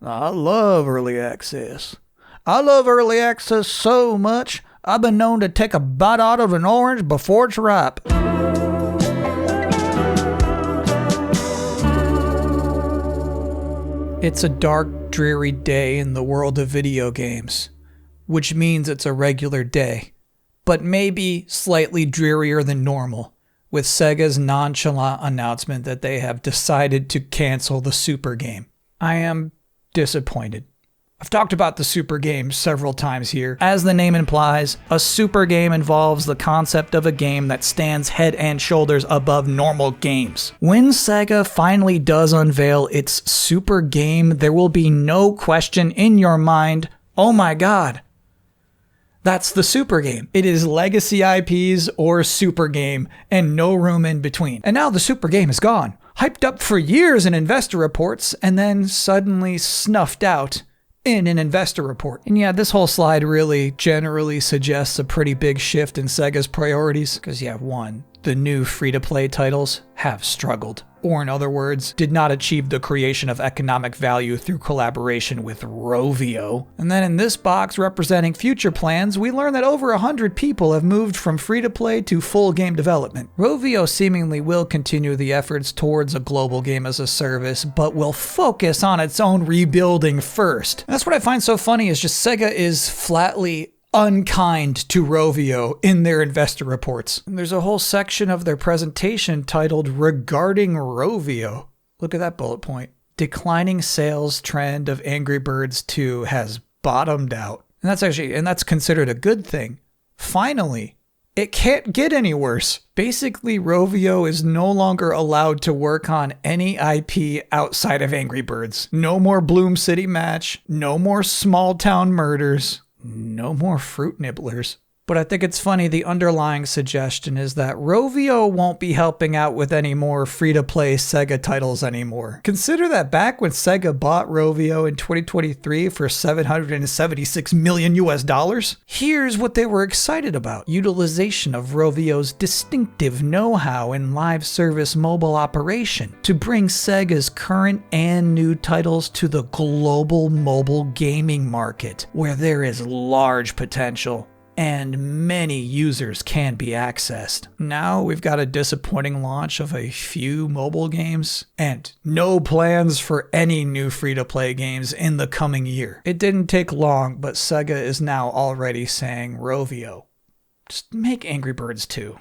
I love early access. I love early access so much, I've been known to take a bite out of an orange before it's ripe. It's a dark, dreary day in the world of video games, which means it's a regular day, but maybe slightly drearier than normal, with Sega's nonchalant announcement that they have decided to cancel the Super Game. I am disappointed. I've talked about the Super Game several times here. As the name implies, a Super Game involves the concept of a game that stands head and shoulders above normal games. When Sega finally does unveil its Super Game, there will be no question in your mind, oh my god, that's the Super Game. It is legacy IPs or Super Game and no room in between. And now the Super Game is gone. Hyped up for years in investor reports and then suddenly snuffed out in an investor report. And yeah, this whole slide really generally suggests a pretty big shift in Sega's priorities. Because yeah, one, the new free-to-play titles have struggled. Or in other words, did not achieve the creation of economic value through collaboration with Rovio. And then in this box representing future plans, we learn that over 100 people have moved from free-to-play to full game development. Rovio seemingly will continue the efforts towards a global game as a service, but will focus on its own rebuilding first. And that's what I find so funny is just Sega is flatly unkind to Rovio in their investor reports. And there's a whole section of their presentation titled Regarding Rovio. Look at that bullet point. Declining sales trend of Angry Birds 2 has bottomed out. And that's considered a good thing. Finally, it can't get any worse. Basically, Rovio is no longer allowed to work on any IP outside of Angry Birds. No more Bloom City Match, no more Small Town Murders. No more Fruit Nibblers. But I think it's funny, the underlying suggestion is that Rovio won't be helping out with any more free-to-play Sega titles anymore. Consider that back when Sega bought Rovio in 2023 for $776 million US, here's what they were excited about. Utilization of Rovio's distinctive know-how in live service mobile operation to bring Sega's current and new titles to the global mobile gaming market, where there is large potential and many users can be accessed. Now we've got a disappointing launch of a few mobile games and no plans for any new free-to-play games in the coming year. It didn't take long, but Sega is now already saying, Rovio, just make Angry Birds 2.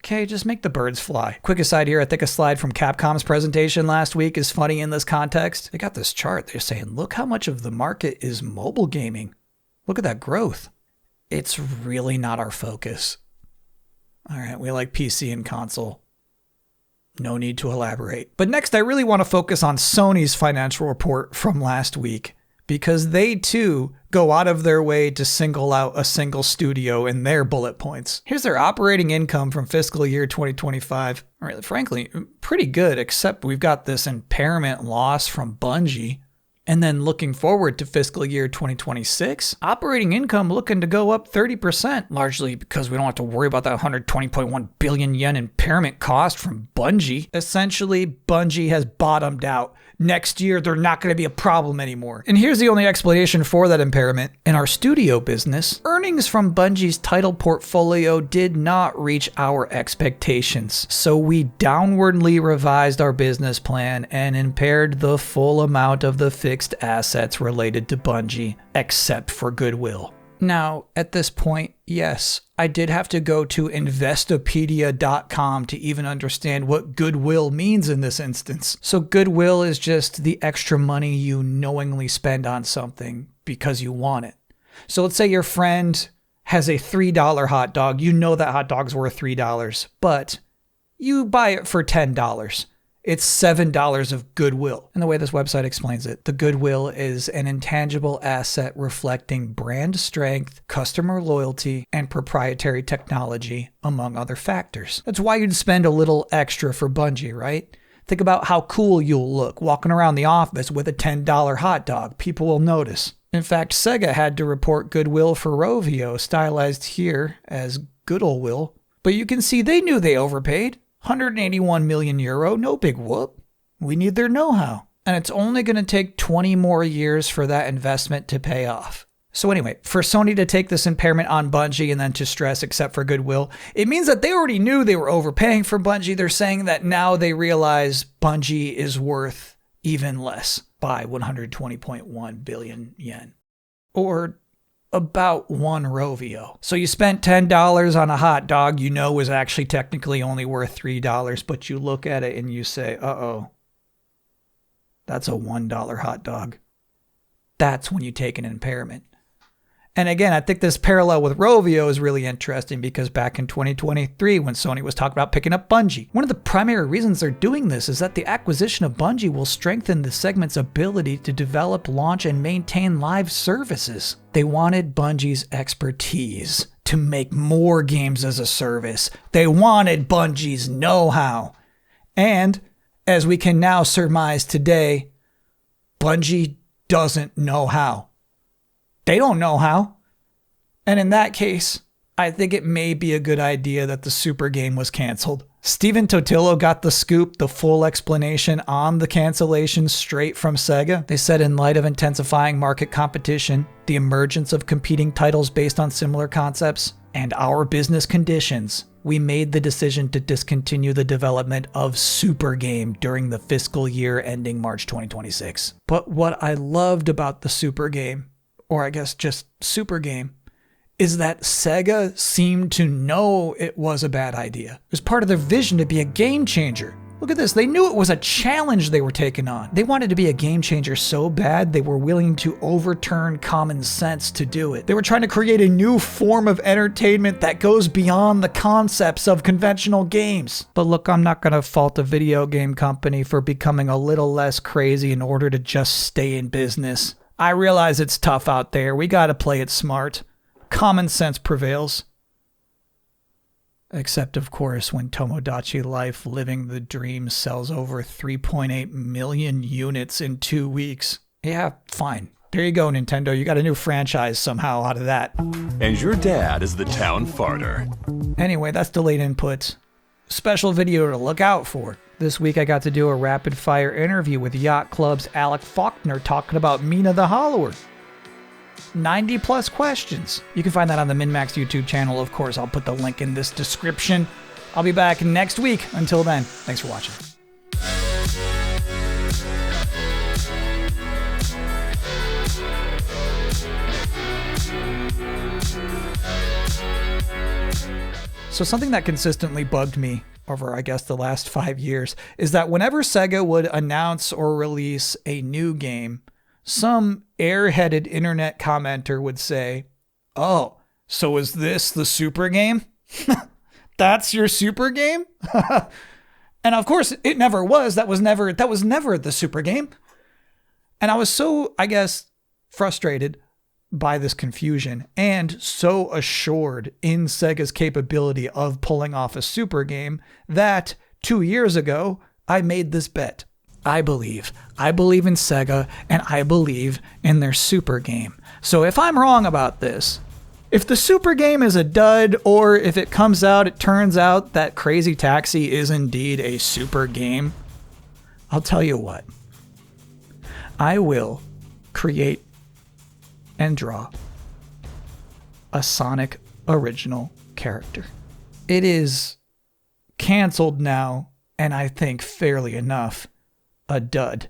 Okay, just make the birds fly. Quick aside here, I think a slide from Capcom's presentation last week is funny in this context. They got this chart, they're saying, look how much of the market is mobile gaming. Look at that growth. It's really not our focus. All right, we like PC and console. No need to elaborate. But next, I really want to focus on Sony's financial report from last week, because they too go out of their way to single out a single studio in their bullet points. Here's their operating income from fiscal year 2025. Really, frankly, pretty good, except we've got this impairment loss from Bungie. And then looking forward to fiscal year 2026, operating income looking to go up 30%, largely because we don't have to worry about that 120.1 billion yen impairment cost from Bungie. Essentially, Bungie has bottomed out. Next year, they're not going to be a problem anymore. And here's the only explanation for that impairment. In our studio business, earnings from Bungie's title portfolio did not reach our expectations. So we downwardly revised our business plan and impaired the full amount of the fixed assets related to Bungie, except for goodwill. Now, at this point, yes, I did have to go to Investopedia.com to even understand what goodwill means in this instance. So goodwill is just the extra money you knowingly spend on something because you want it. So let's say your friend has a $3 hot dog. You know that hot dog's worth $3, but you buy it for $10. It's $7 of goodwill. And the way this website explains it, the goodwill is an intangible asset reflecting brand strength, customer loyalty, and proprietary technology, among other factors. That's why you'd spend a little extra for Bungie, right? Think about how cool you'll look walking around the office with a $10 hot dog. People will notice. In fact, Sega had to report goodwill for Rovio, stylized here as Goodall-will. But you can see they knew they overpaid. 181 million euro, no big whoop. We need their know-how. And it's only going to take 20 more years for that investment to pay off. So anyway, for Sony to take this impairment on Bungie and then to stress except for goodwill, it means that they already knew they were overpaying for Bungie. They're saying that now they realize Bungie is worth even less by 120.1 billion yen. Or about one Rovio. So you spent $10 on a hot dog you know was actually technically only worth $3, but you look at it and you say, uh-oh, that's a $1 hot dog. That's when you take an impairment. And again, I think this parallel with Rovio is really interesting because back in 2023, when Sony was talking about picking up Bungie, one of the primary reasons they're doing this is that the acquisition of Bungie will strengthen the segment's ability to develop, launch, and maintain live services. They wanted Bungie's expertise to make more games as a service. They wanted Bungie's know-how. And, as we can now surmise today, Bungie doesn't know how. They don't know how. And in that case, I think it may be a good idea that the Super game was canceled. Stephen Totillo got the scoop, the full explanation on the cancellation straight from Sega. They said in light of intensifying market competition, the emergence of competing titles based on similar concepts, and our business conditions, we made the decision to discontinue the development of Super Game during the fiscal year ending March 2026. But what I loved about the Super Game, or I guess just Super Game, is that Sega seemed to know it was a bad idea. It was part of their vision to be a game changer. Look at this, they knew it was a challenge they were taking on. They wanted to be a game changer so bad they were willing to overturn common sense to do it. They were trying to create a new form of entertainment that goes beyond the concepts of conventional games. But look, I'm not gonna fault a video game company for becoming a little less crazy in order to just stay in business. I realize it's tough out there. We gotta play it smart. Common sense prevails. Except, of course, when Tomodachi Life Living the Dream sells over 3.8 million units in 2 weeks. Yeah, fine. There you go, Nintendo. You got a new franchise somehow out of that. And your dad is the town farter. Anyway, that's delayed input. Special video to look out for. This week I got to do a rapid-fire interview with Yacht Club's Alec Faulkner talking about Mina the Hollower. 90 plus questions. You can find that on the MinMax YouTube channel. Of course, I'll put the link in this description. I'll be back next week. Until then, thanks for watching. So something that consistently bugged me over, I guess, the last 5 years is that whenever Sega would announce or release a new game, some airheaded internet commenter would say, "Oh, so is this the Super game? That's your Super game?" And of course, it never was. That was never the Super game. And I was so, I guess, frustrated by this confusion and so assured in Sega's capability of pulling off a Super game that 2 years ago, I made this bet. I believe in Sega, and I believe in their Super game. So if I'm wrong about this, if the Super game is a dud, or if it comes out, it turns out that Crazy Taxi is indeed a Super game, I'll tell you what. I will create and draw a Sonic original character. It is canceled now, and I think fairly enough, a dud.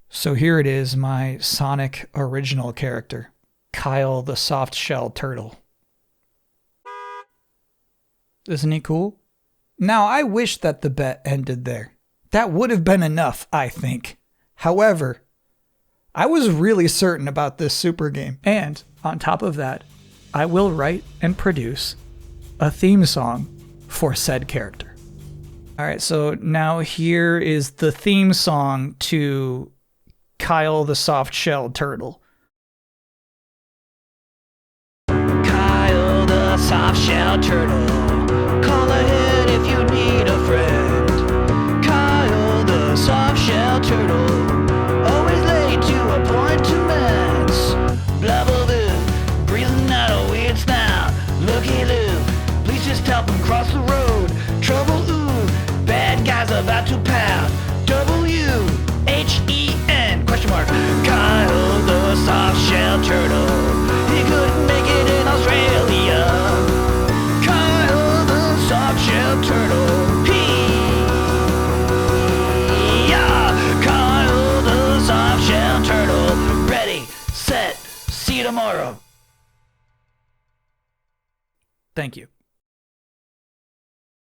So here it is, my Sonic original character, Kyle the soft shell turtle. Isn't he cool? Now, I wish that the bet ended there. That would have been enough, I think. However, I was really certain about this Super game. And on top of that, I will write and produce a theme song for said character. All right, so now here is the theme song to Kyle the soft-shelled turtle. Kyle the soft-shelled turtle, call ahead if you need a friend. Kyle the soft-shelled turtle, always late to appointments. Blah blah blah, breathing out a weird snout. Looky Lou, please just help him cross the road. Trouble, ooh, bad guys about to pound. W-A See you tomorrow. Thank you.